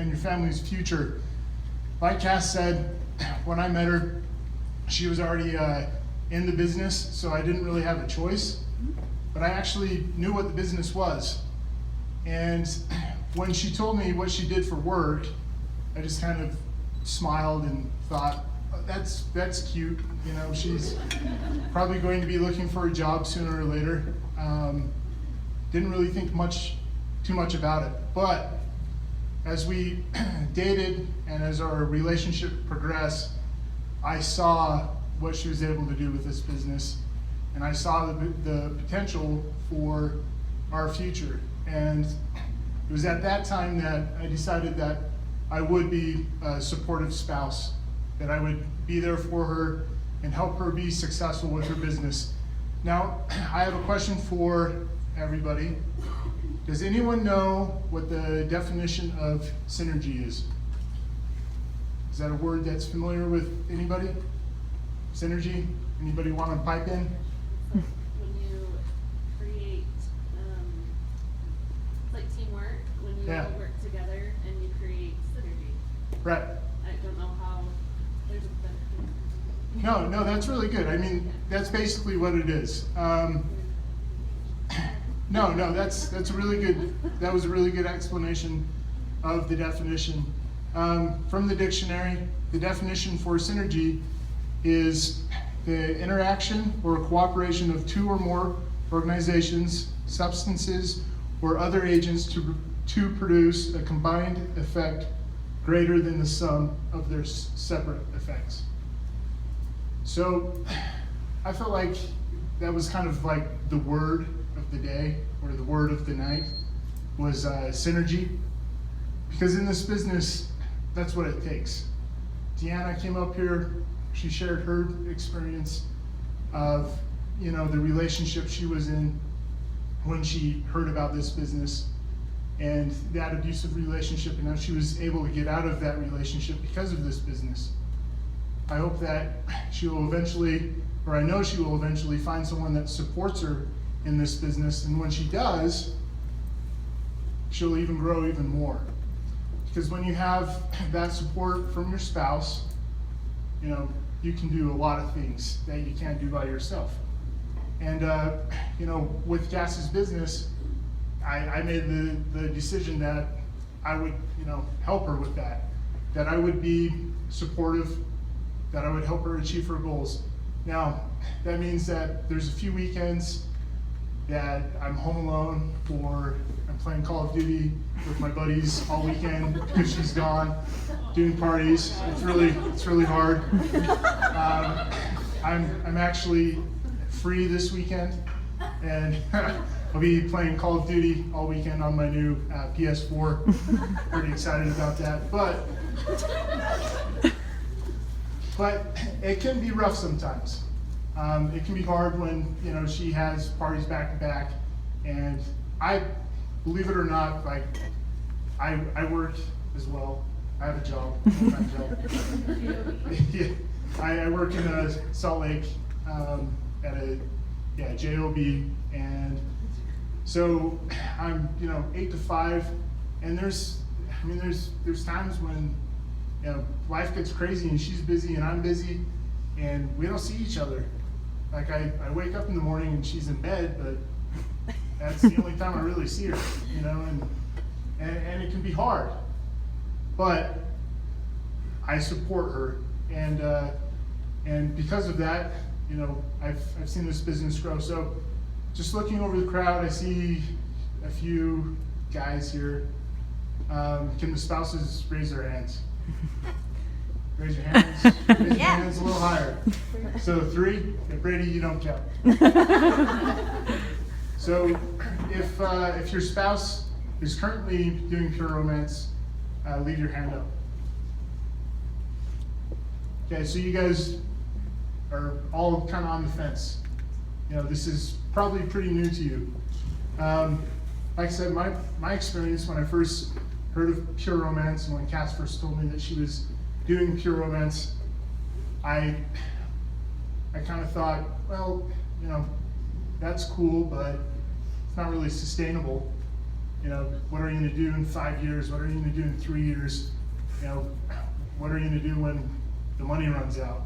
and your family's future. Like Cass said, when I met her, she was already in the business, so I didn't really have a choice. But I actually knew what the business was. And when she told me what she did for work, I just kind of smiled and thought, oh, that's cute. You know, she's probably going to be looking for a job sooner or later. Didn't really think too much about it. But as we dated and as our relationship progressed, I saw what she was able to do with this business, and I saw the potential for our future. And it was at that time that I decided that I would be a supportive spouse, that I would be there for her and help her be successful with her business. Now, I have a question for everybody. Does anyone know what the definition of synergy is? Is that a word that's familiar with anybody? Synergy? Anybody want to pipe in? When you create, like teamwork, when you all work together and you create synergy. Right. I don't know how, there's a benefit. No, that's really good. I mean, that's basically what it is. No, that's a really good, that was a really good explanation of the definition. From the dictionary, the definition for synergy is the interaction or cooperation of two or more organizations, substances, or other agents to produce a combined effect greater than the sum of their separate effects. So I felt like that was kind of like the word of the day, or the word of the night, was synergy. Because in this business, that's what it takes. Deanna came up here, she shared her experience of, you know, the relationship she was in when she heard about this business and that abusive relationship, and how she was able to get out of that relationship because of this business. I hope that she will eventually, or I know she will eventually, find someone that supports her in this business, and when she does, she'll even grow even more. Because when you have that support from your spouse, you know, you can do a lot of things that you can't do by yourself. And you know, with Cass's business, I made the decision that I would, you know, help her with that I would be supportive, that I would help her achieve her goals. Now, that means that there's a few weekends that I'm home alone, or I'm playing Call of Duty with my buddies all weekend because she's gone doing parties. It's really hard. I'm actually free this weekend, and I'll be playing Call of Duty all weekend on my new PS4. Pretty excited about that, but it can be rough sometimes. It can be hard when, you know, she has parties back to back, and I, believe it or not, like I work as well. I have a job, full-time job. Yeah, I work in Salt Lake at a JOB, and so I'm, you know, 8 to 5, and there's times when, you know, life gets crazy and she's busy and I'm busy, and we don't see each other. Like I wake up in the morning and she's in bed, but that's the only time I really see her, you know, and it can be hard. But I support her, and because of that, you know, I've seen this business grow. So just looking over the crowd, I see a few guys here. Can the spouses raise their hands? Raise your hands. Raise your hands a little higher. So 3. If Brady, you don't count. So if your spouse is currently doing pure romance, leave your hand up. Okay, so you guys are all kind of on the fence. You know, this is probably pretty new to you. Like I said, my experience when I first heard of pure romance, and when Cass first told me that she was doing pure romance, I kind of thought, well, you know, that's cool, but it's not really sustainable. You know, what are you gonna do in 5 years? What are you gonna do in 3 years? You know, what are you gonna do when the money runs out?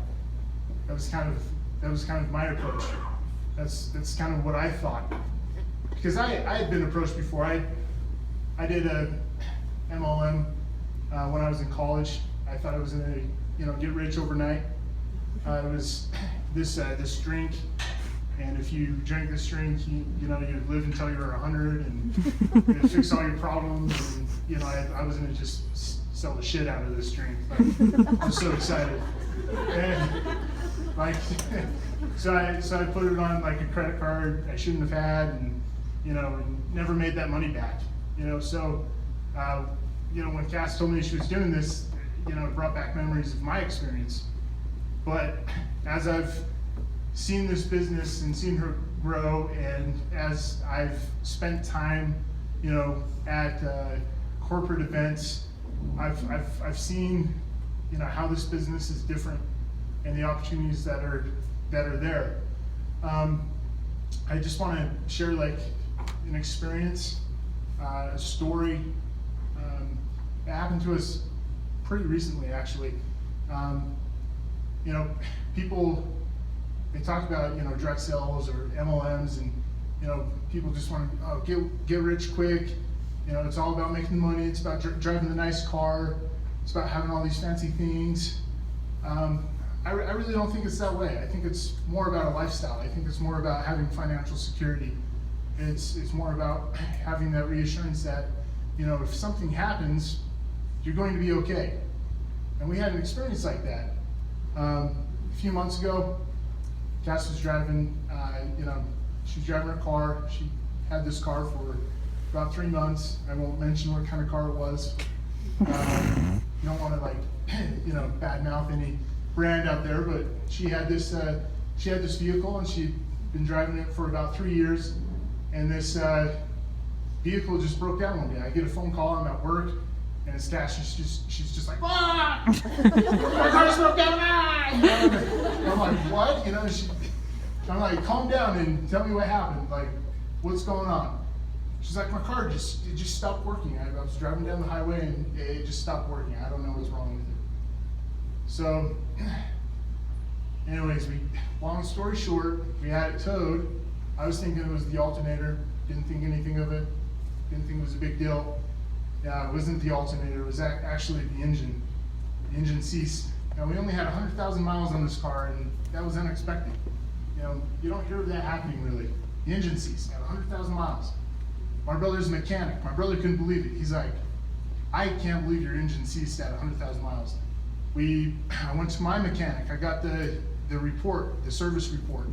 That was kind of my approach. That's kind of what I thought. Because I had been approached before. I did a MLM when I was in college. I thought I was gonna, you know, get rich overnight. It was this drink, and if you drank this drink, you know, you'd live until you were 100, and it'd fix all your problems. And you know, I was gonna just sell the shit out of this drink. But I was so excited. And, like, so I put it on like a credit card I shouldn't have had, and you know, and never made that money back. You know, so you know, when Cass told me she was doing this, you know, it brought back memories of my experience. But as I've seen this business and seen her grow, and as I've spent time, you know, at corporate events, I've seen, you know, how this business is different and the opportunities that are there. I just want to share like an experience, a story that happened to us pretty recently, actually. You know, people, they talk about, you know, direct sales or MLMs, and you know, people just want to get rich quick. You know, it's all about making money. It's about driving the nice car. It's about having all these fancy things. I really don't think it's that way. I think it's more about a lifestyle. I think it's more about having financial security. It's more about having that reassurance that, you know, if something happens, you're going to be okay. And we had an experience like that. A few months ago, Cass was driving, you know, she was driving her car. She had this car for about 3 months. I won't mention what kind of car it was. You don't want to, like, you know, badmouth any brand out there, but she had this vehicle, and she'd been driving it for about 3 years, and this vehicle just broke down one day. I get a phone call, I'm at work, and it's Cass. She's just like, ah! My car just broke down, ah! You know, I'm like, what? You know, I'm like, calm down and tell me what happened. Like, what's going on? She's like, my car just stopped working. I was driving down the highway and it just stopped working. I don't know what's wrong with it. So, anyways, long story short, we had it towed. I was thinking it was the alternator. Didn't think anything of it. Didn't think it was a big deal. Yeah, it wasn't the alternator. It was actually the engine. The engine ceased. Now, we only had 100,000 miles on this car, and that was unexpected. You know, you don't hear of that happening really. The engine ceased at 100,000 miles. My brother's a mechanic. My brother couldn't believe it. He's like, I can't believe your engine ceased at 100,000 miles. I went to my mechanic. I got the report, the service report.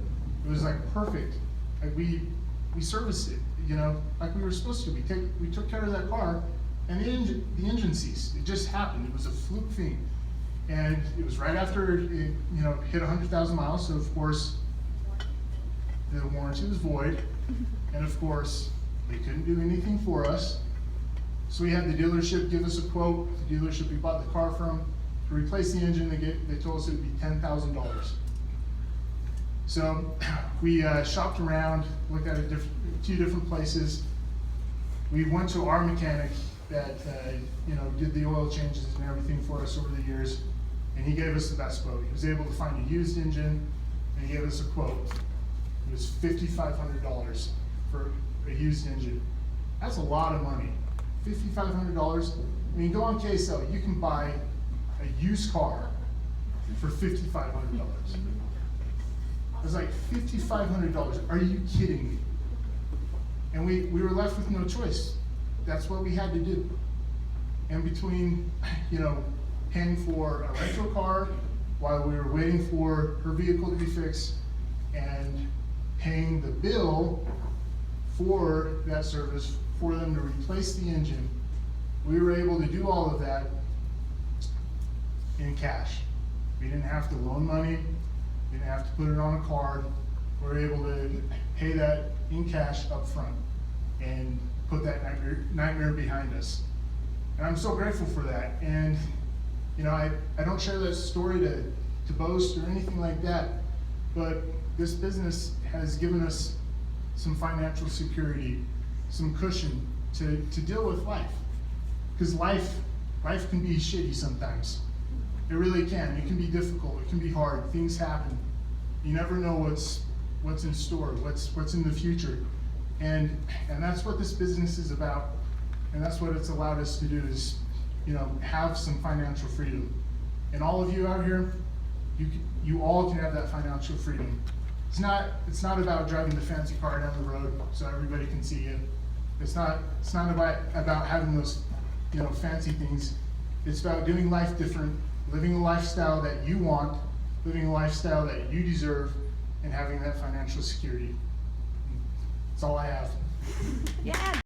It was like perfect. Like we serviced it, you know, like we were supposed to. We took care of that car, and the engine ceased. It just happened. It was a fluke thing, and it was right after it, you know, hit 100,000 miles. So of course, the warranty was void, and of course, they couldn't do anything for us. So we had the dealership give us a quote. The dealership we bought the car from, to replace the engine, they told us it would be $10,000. So we shopped around, looked at a few different places. We went to our mechanic that you know, did the oil changes and everything for us over the years, and he gave us the best quote. He was able to find a used engine, and he gave us a quote. It was $5,500 for a used engine. That's a lot of money. $5,500. I mean, go on KSL, you can buy a used car for $5,500. I was like, $5,500? Are you kidding me? And we were left with no choice. That's what we had to do. And between, you know, paying for a rental car while we were waiting for her vehicle to be fixed, and paying the bill for that service for them to replace the engine, we were able to do all of that in cash. We didn't have to loan money, didn't have to put it on a card. We were able to pay that in cash up front and put that nightmare behind us. And I'm so grateful for that. And you know, I don't share that story to boast or anything like that, but this business has given us some financial security, some cushion to deal with life. Because life can be shitty sometimes. It really can. It can be difficult. It can be hard. Things happen. You never know what's in store, what's in the future. And that's what this business is about. And that's what it's allowed us to do is, have some financial freedom. And all of you out here, you all can have that financial freedom. It's not about driving the fancy car down the road so everybody can see you. It's not about having those, fancy things. It's about doing life different, living a lifestyle that you want, living a lifestyle that you deserve, and having that financial security. That's all I have. Yeah.